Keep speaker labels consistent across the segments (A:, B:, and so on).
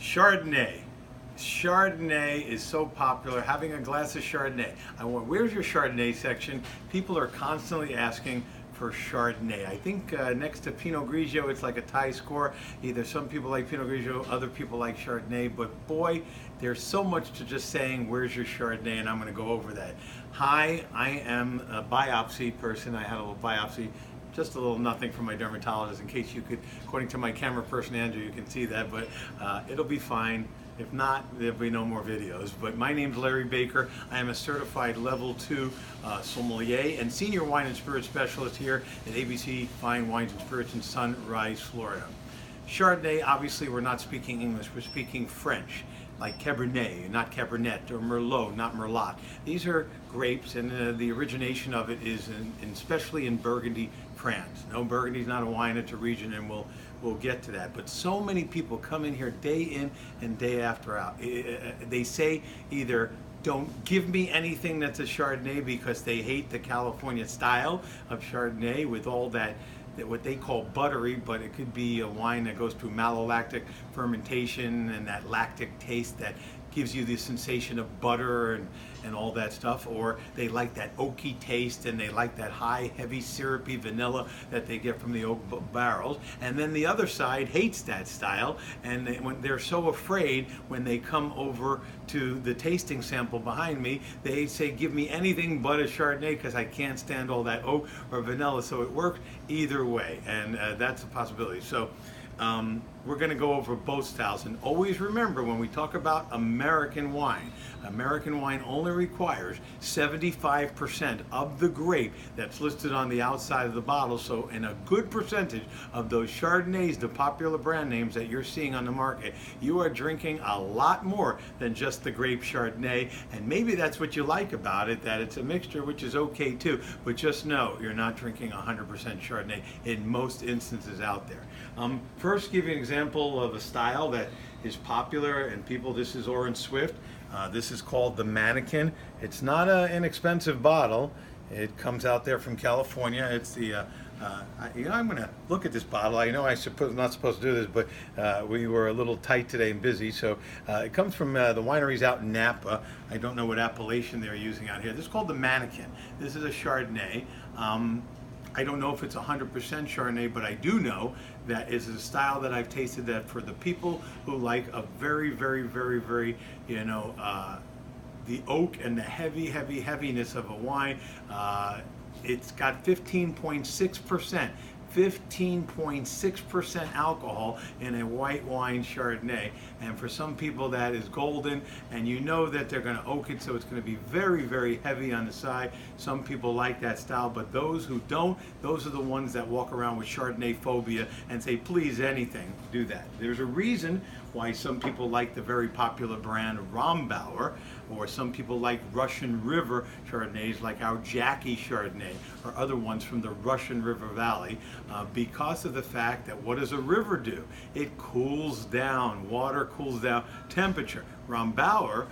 A: Chardonnay. Chardonnay is so popular. Having a glass of Chardonnay. Where's your Chardonnay section? People are constantly asking for Chardonnay. I think next to Pinot Grigio, it's like a tie score. Either some people like Pinot Grigio, other people like Chardonnay. But boy, there's so much to just saying, where's your Chardonnay? And I'm going to go over that. Hi, I am a biopsy person. I had a little biopsy, just a little nothing from my dermatologist, in case you could, according to my camera person Andrew, you can see that, but it'll be fine. If not, there'll be no more videos. But my name's Larry Baker. I am a certified level 2 sommelier and senior wine and spirit specialist here at ABC Fine Wines and Spirits in Sunrise, Florida. Chardonnay, obviously we're not speaking English, we're speaking French, like Cabernet, not Cabernet, or Merlot, not Merlot. These are grapes, and the origination of it is especially in Burgundy, France. No, Burgundy's not a wine, it's a region, and we'll get to that. But so many people come in here day in and day after out. They say either don't give me anything that's a Chardonnay because they hate the California style of Chardonnay with all that what they call buttery, but it could be a wine that goes through malolactic fermentation and that lactic taste that gives you the sensation of butter and all that stuff, or they like that oaky taste and they like that high, heavy, syrupy vanilla that they get from the oak barrels. And then the other side hates that style, and when they're so afraid when they come over to the tasting sample behind me, they say, give me anything but a Chardonnay because I can't stand all that oak or vanilla. So it works either way, and that's a possibility. So we're going to go over both styles, and always remember when we talk about American wine only requires 75% of the grape that's listed on the outside of the bottle. So in a good percentage of those Chardonnays, the popular brand names that you're seeing on the market, you are drinking a lot more than just the grape Chardonnay. And maybe that's what you like about it, that it's a mixture, which is okay too, but just know you're not drinking 100% Chardonnay in most instances out there. First, give you an example of a style that is popular and people. This is Orange Swift. This is called the Mannequin. It's not an inexpensive bottle. It comes out there from California. It's the I'm going to look at this bottle. I know I'm not supposed to do this, but we were a little tight today and busy. So it comes from the wineries out in Napa. I don't know what appellation they're using out here. This is called the Mannequin. This is a Chardonnay. I don't know if it's 100% Chardonnay, but I do know that it's a style that I've tasted that for the people who like a very, very, very, very, the oak and the heaviness of a wine. It's got 15.6%. 15.6% alcohol in a white wine Chardonnay, and for some people that is golden, and you know that they're going to oak it, so it's going to be very, very heavy on the side. Some people like that style, but those who don't, those are the ones that walk around with Chardonnay phobia and say, please, anything, do that. There's a reason why some people like the very popular brand Rombauer, or some people like Russian River Chardonnays, like our Jackie Chardonnay, or other ones from the Russian River Valley, because of the fact that what does a river do? It cools down. Water cools down temperature. Rombauer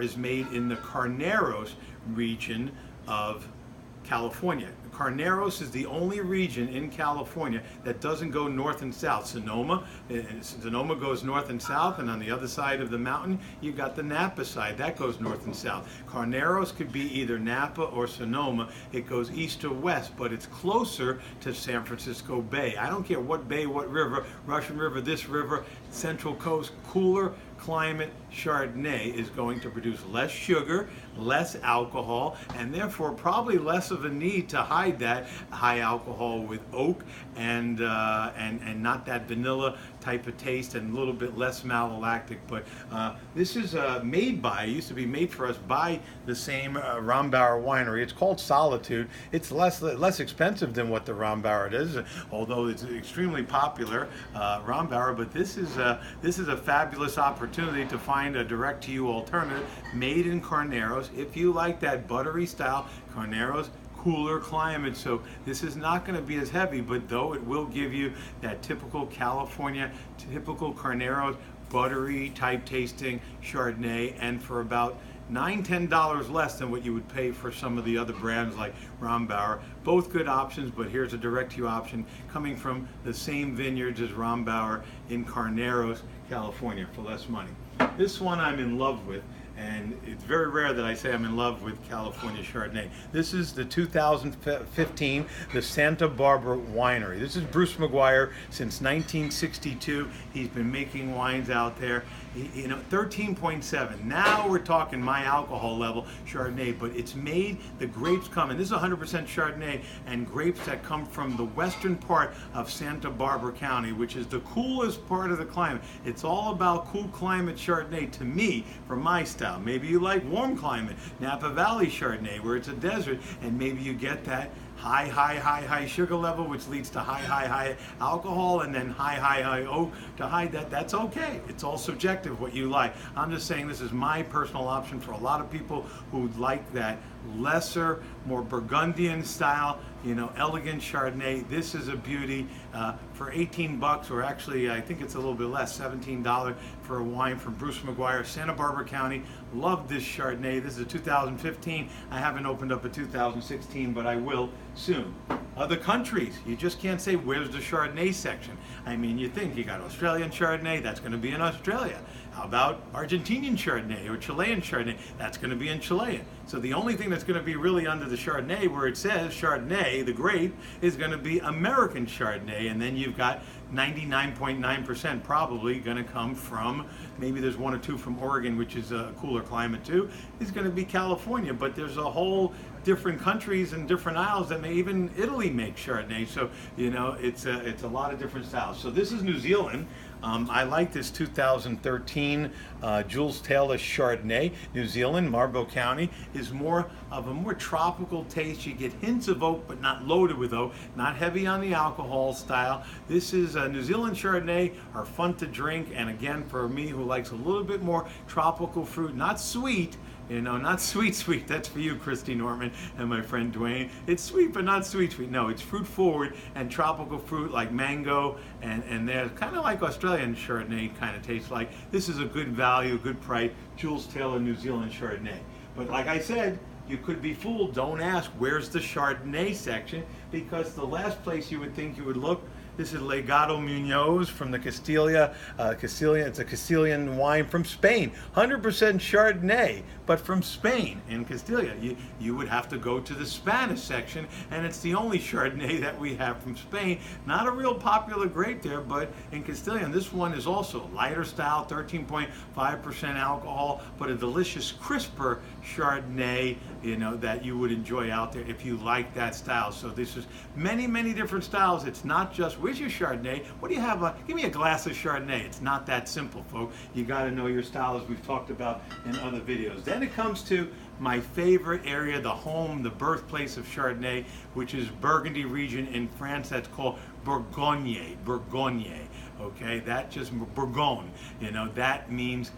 A: is made in the Carneros region of California. Carneros is the only region in California that doesn't go north and south. Sonoma goes north and south, and on the other side of the mountain, you got the Napa side. That goes north and south. Carneros could be either Napa or Sonoma. It goes east or west, but it's closer to San Francisco Bay. I don't care what bay, what river, Russian River, this river, Central Coast, cooler climate Chardonnay is going to produce less sugar, less alcohol, and therefore probably less of a need to hide that high alcohol with oak and not that vanilla type of taste, and a little bit less malolactic. But this is used to be made for us by the same Rombauer winery. It's called Solitude. It's less expensive than what the Rombauer is, although it's extremely popular, Rombauer. But this is a fabulous opportunity to find a direct-to-you alternative made in Carneros. If you like that buttery style, Carneros, cooler climate, so this is not going to be as heavy, but though it will give you that typical California, typical Carneros, buttery type tasting Chardonnay, and for about $9–10 less than what you would pay for some of the other brands like Rombauer. Both good options, but here's a direct-to-you option coming from the same vineyards as Rombauer in Carneros, California, for less money. This one I'm in love with, and it's very rare that I say I'm in love with California Chardonnay. This is the 2015, the Santa Barbara Winery. This is Bruce McGuire since 1962. He's been making wines out there. You know, 13.7. Now we're talking my alcohol level Chardonnay, but it's made, the grapes come, and this is 100% Chardonnay, and grapes that come from the western part of Santa Barbara County, which is the coolest part of the climate. It's all about cool climate Chardonnay to me, for my style. Maybe you like warm climate, Napa Valley Chardonnay, where it's a desert, and maybe you get that high sugar level, which leads to high alcohol, and then high oak to high. That's okay. It's all subjective what you like. I'm just saying this is my personal option for a lot of people who like that lesser, more Burgundian style, you know, elegant Chardonnay. This is a beauty for 18 bucks, or actually I think it's a little bit less, $17 for a wine from Bruce McGuire, Santa Barbara County. Love this Chardonnay. This is a 2015. I haven't opened up a 2016, but I will soon. Other countries, you just can't say where's the Chardonnay section. I mean, you think you got Australian Chardonnay, that's going to be in Australia. How about Argentinian Chardonnay or Chilean Chardonnay? That's going to be in Chilean. So the only thing that's going to be really under the Chardonnay, where it says Chardonnay, the grape, is going to be American Chardonnay, and then you've got 99.9% probably going to come from, maybe there's one or two from Oregon, which is a cooler climate too, is going to be California. But there's a whole different countries and different isles that may, even Italy make Chardonnay. So, you know, it's a lot of different styles. So this is New Zealand. I like this 2013 Jules Taylor Chardonnay. New Zealand, Marlborough County, is more of a more tropical taste. You get hints of oak, but not loaded with oak, not heavy on the alcohol style. This is New Zealand Chardonnay, are fun to drink, and again, for me who likes a little bit more tropical fruit, not sweet, you know, not sweet. That's for you, Christy Norman, and my friend Dwayne. It's sweet, but not sweet. No, it's fruit forward and tropical fruit like mango, and they're kind of like Australian Chardonnay kind of tastes like. This is a good value, good price, Jules Taylor New Zealand Chardonnay. But like I said, you could be fooled. Don't ask where's the Chardonnay section, because the last place you would think you would look, this is Legado Munoz from the Castilla. It's a Castilian wine from Spain. 100% Chardonnay, but from Spain in Castilla. You would have to go to the Spanish section, and it's the only Chardonnay that we have from Spain. Not a real popular grape there, but in Castilian. This one is also lighter style, 13.5% alcohol, but a delicious, crisper Chardonnay, you know, that you would enjoy out there if you like that style. So this is many different styles. It's not just, where's your Chardonnay? What do you have? Give me a glass of Chardonnay. It's not that simple, folks. You got to know your style, as we've talked about in other videos. Then it comes to my favorite area, the home, the birthplace of Chardonnay, which is Burgundy region in France. That's called Bourgogne. Okay, that just Bourgogne. You know, that means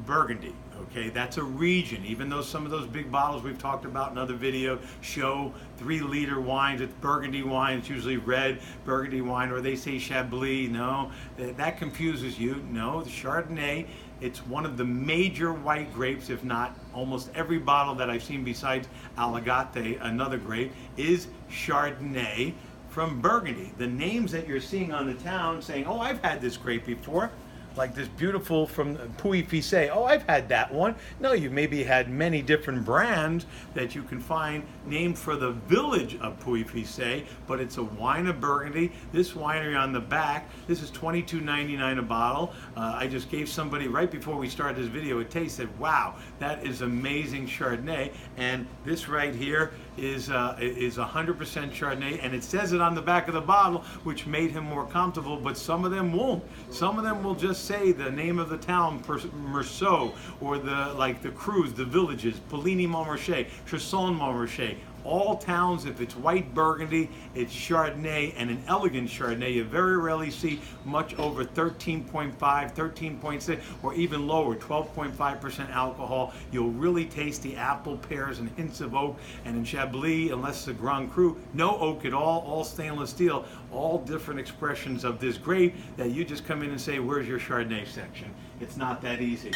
A: Burgundy. Okay, that's a region. Even though some of those big bottles we've talked about in other videos show 3-liter wines, it's Burgundy wine. It's usually red Burgundy wine, or they say Chablis. No, that confuses you. No, the Chardonnay, it's one of the major white grapes, if not almost every bottle that I've seen besides Aligate, another grape, is Chardonnay from Burgundy. The names that you're seeing on the town saying, oh, I've had this grape before, like this beautiful from Pouilly-Ficey. Oh, I've had that one. No, you maybe had many different brands that you can find named for the village of Pouilly-Ficey, but it's a wine of Burgundy. This winery on the back, this is $22.99 a bottle. I just gave somebody right before we started this video a taste, said, wow, that is amazing Chardonnay. And this right here is 100% Chardonnay, and it says it on the back of the bottle, which made him more comfortable, but some of them won't. Some of them will just say the name of the town, Meursault, or the crews, the villages, Poligny-Montmarché, Tresson-Montmarché. All towns, if it's white Burgundy, it's Chardonnay, and an elegant Chardonnay. You very rarely see much over 13.5, 13.6, or even lower, 12.5% alcohol. You'll really taste the apple, pears, and hints of oak. And in Chablis, unless it's a Grand Cru, no oak at all stainless steel, all different expressions of this grape that you just come in and say, where's your Chardonnay section? It's not that easy.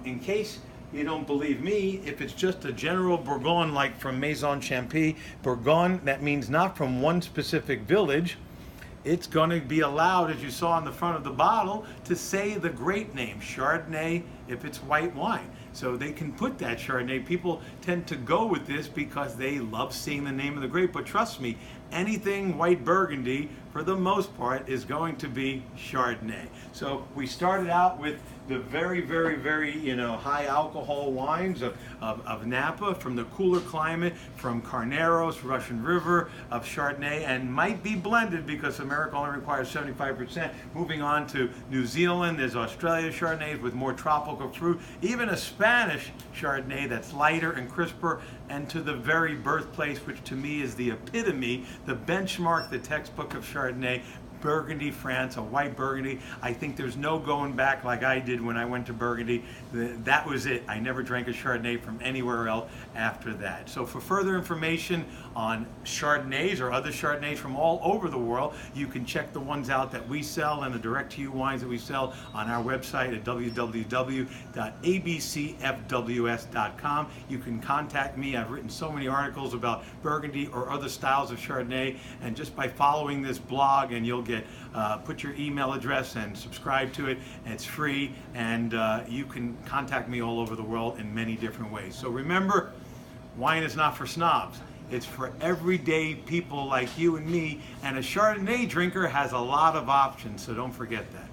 A: In case you don't believe me, if it's just a general Bourgogne like from Maison Champy, Bourgogne, that means not from one specific village, it's going to be allowed, as you saw on the front of the bottle, to say the grape name, Chardonnay, if it's white wine. So they can put that Chardonnay. People tend to go with this because they love seeing the name of the grape. But trust me, anything white Burgundy, for the most part, is going to be Chardonnay. So we started out with the very, very, very, high alcohol wines of Napa, from the cooler climate, from Carneros, Russian River, of Chardonnay, and might be blended because America only requires 75%. Moving on to New Zealand, there's Australia Chardonnays with more tropical fruit, even a Spanish Chardonnay that's lighter and crisper, and to the very birthplace, which to me is the epitome, the benchmark, the textbook of Chardonnay, Burgundy, France, a white Burgundy. I think there's no going back like I did when I went to Burgundy. That was it. I never drank a Chardonnay from anywhere else after that. So for further information on Chardonnays or other Chardonnays from all over the world, you can check the ones out that we sell and the direct-to-you wines that we sell on our website at www.abcfws.com. You can contact me. I've written so many articles about Burgundy or other styles of Chardonnay, and just by following this blog, and you'll get put your email address and subscribe to it. It's free, and you can contact me all over the world in many different ways. So remember, wine is not for snobs. It's for everyday people like you and me, and a Chardonnay drinker has a lot of options, so don't forget that.